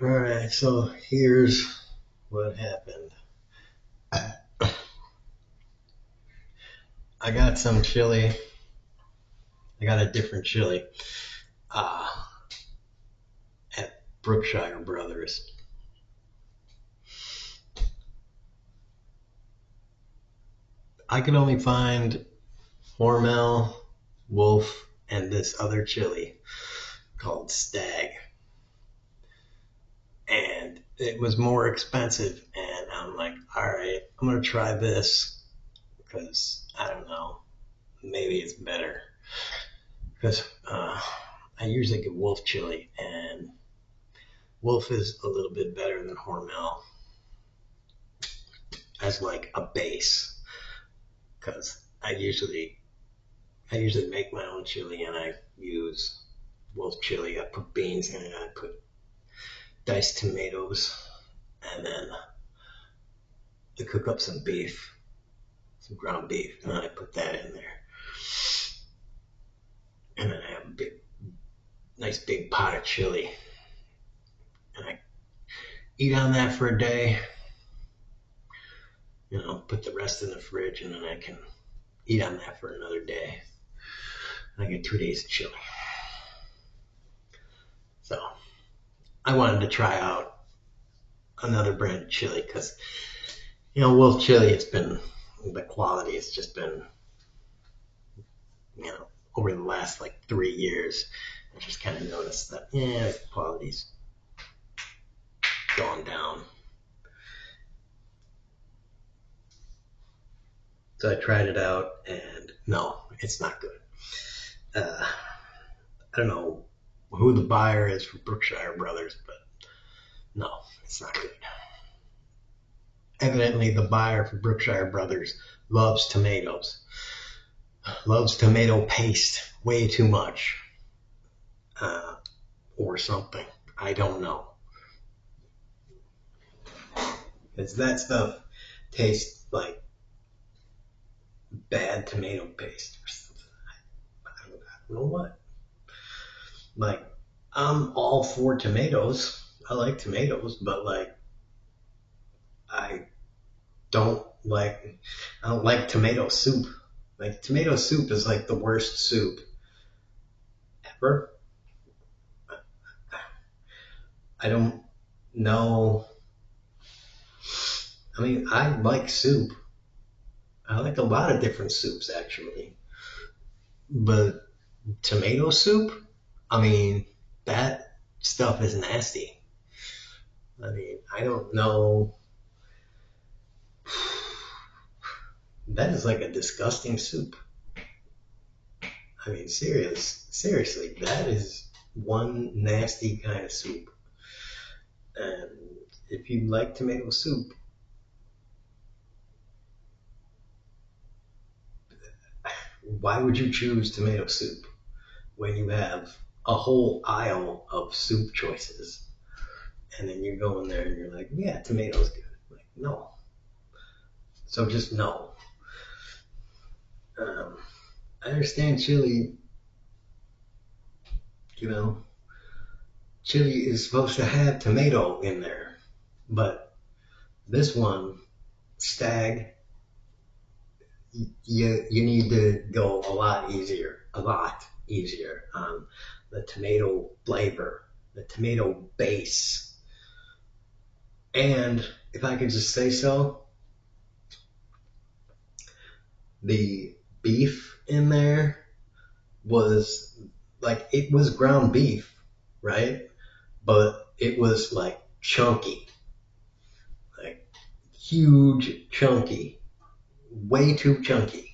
Alright, so here's what happened. I got some chili. I got a different chili uh, at Brookshire Brothers. I could only find Hormel, Wolf, and this other chili called Stag. And it was more expensive. And I'm like, all right, I'm going to try this because I don't know, maybe it's better. Because I usually get Wolf chili, and Wolf is a little bit better than Hormel as like a base. Because I usually make my own chili, and I use Wolf chili. I put beans in it, I put diced tomatoes, and then I cook up some beef, some ground beef, and then I put that in there. And then I have a nice big pot of chili, and I eat on that for a day. Put the rest in the fridge, and then I can eat on that for another day. And I get 2 days of chili. So I wanted to try out another brand of chili because, Wolf chili, the quality has just been, over the last like 3 years, I just kind of noticed that, the quality's gone down. So I tried it out, and no, it's not good. I don't know who the buyer is for Brookshire Brothers, but no, it's not good. Evidently, the buyer for Brookshire Brothers loves tomatoes, loves tomato paste way too much, or something. I don't know. Because that stuff tastes like bad tomato paste or something. I don't know what. Like, I'm all for tomatoes. I like tomatoes, but like, I don't like tomato soup. Like, tomato soup is like the worst soup ever. I don't know. I mean, I like soup. I like a lot of different soups, actually. But tomato soup, I mean, that stuff is nasty. I mean, I don't know. That is like a disgusting soup. I mean, seriously, that is one nasty kind of soup. And if you like tomato soup, why would you choose tomato soup when you have a whole aisle of soup choices? And then you go in there and you're like, yeah, tomato's good. Like, no. So just no. I understand chili, chili is supposed to have tomato in there. But this one, Stag, you need to go a lot easier on the tomato flavor, the tomato base. And if I could just say so, the beef in there was like, it was ground beef, right? But it was like chunky, like huge chunky, way too chunky.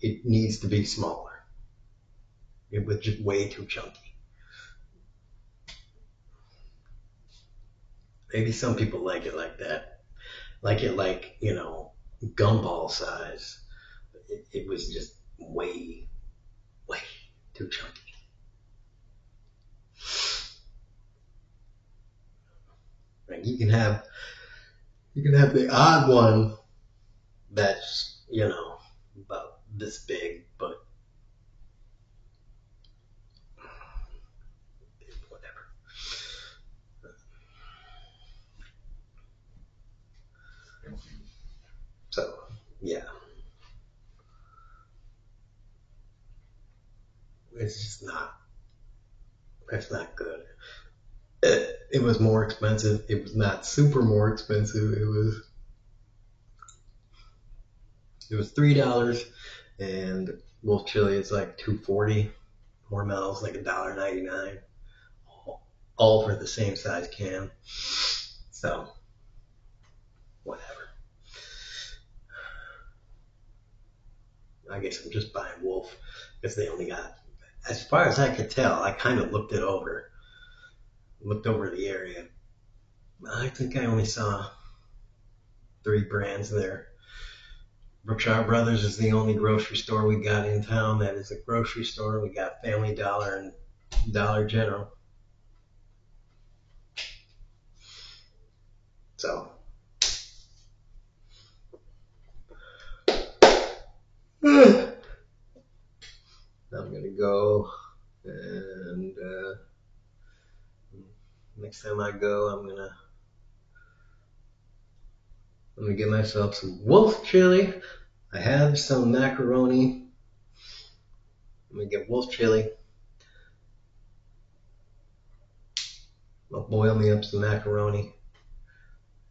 It needs to be smaller. It was just way too chunky. Maybe some people like it like that. Like it like, gumball size. It was just way too chunky. Like you can have the odd one that's, about this big, but whatever. Yeah, it's just not. It's not good. It was more expensive. It was not super more expensive. It was $3, and wolf chili is like $2.40. Hormel's like $1.99. All for the same size can. So whatever. I guess I'm just buying Wolf because they only got, as far as I could tell, I kind of looked over the area. I think I only saw 3 brands there. Brookshire Brothers is the only grocery store we got in town that is a grocery store. We got Family Dollar and Dollar General. So I'm gonna go and next time I go, I'm gonna get myself some wolf chili. I have some macaroni. I'm gonna get wolf chili. I'll boil me up some macaroni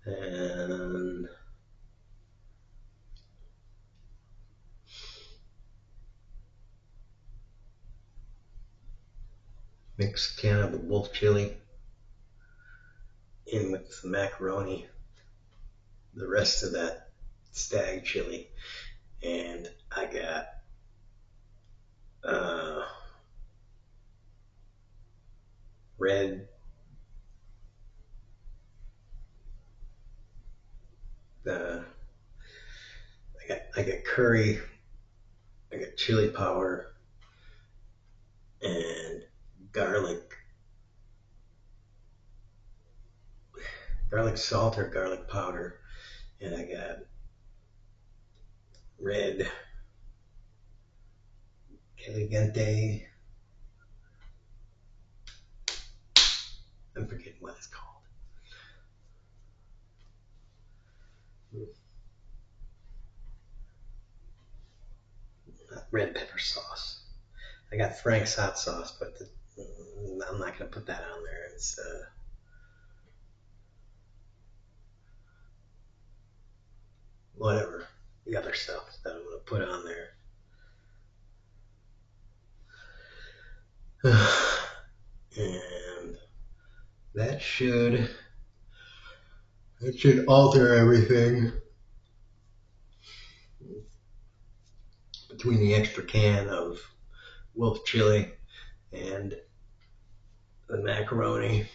and mix a can of the wolf chili in with some macaroni, the rest of that stag chili, and I got uh, red. Uh, I got curry. I got chili powder and garlic, garlic salt or garlic powder, and I got red elegante. I'm forgetting what it's called. Not red pepper sauce. I got Frank's hot sauce, but I'm not gonna put that on there. It's whatever the other stuff that I'm gonna put on there, and that should alter everything between the extra can of wolf chili and the macaroni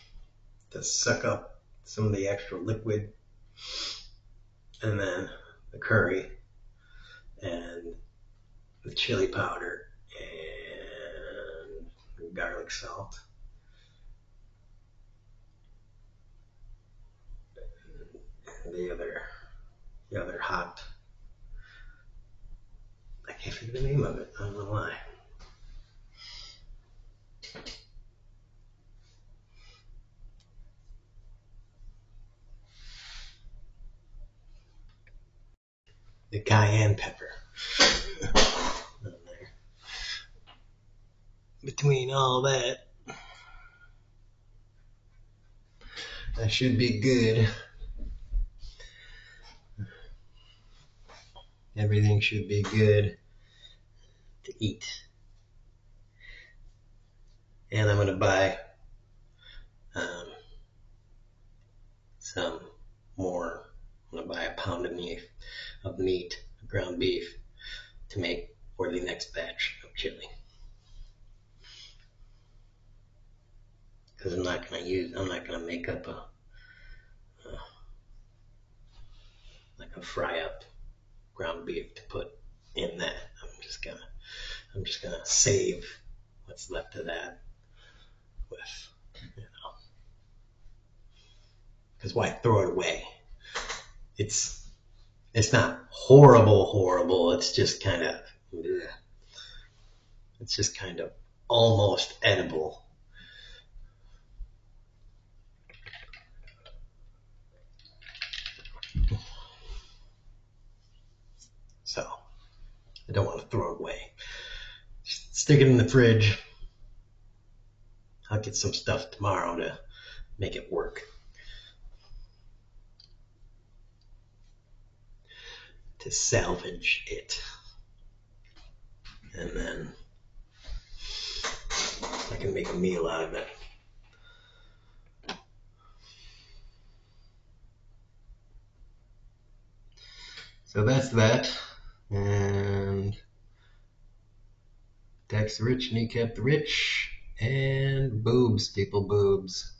to suck up some of the extra liquid, and then the curry and the chili powder and garlic salt. The other, the other hot. I can't think of the name of it. I don't know why. The cayenne pepper. Between all that, that should be good. Everything should be good to eat. And I'm gonna buy um, some more. I'm gonna buy a pound of meat, ground beef, to make for the next batch of chili. Because I'm not gonna make up like a fry up ground beef to put in that. I'm just gonna save what's left of that with, you know, because why throw it away? It's it's not horrible. It's just kind of, it's just kind of almost edible. I don't want to throw it away. Just stick it in the fridge. I'll get some stuff tomorrow to make it work. To salvage it. And then I can make a meal out of it. So that's that. And tax the rich, kneecap the rich, and boobs, people, boobs.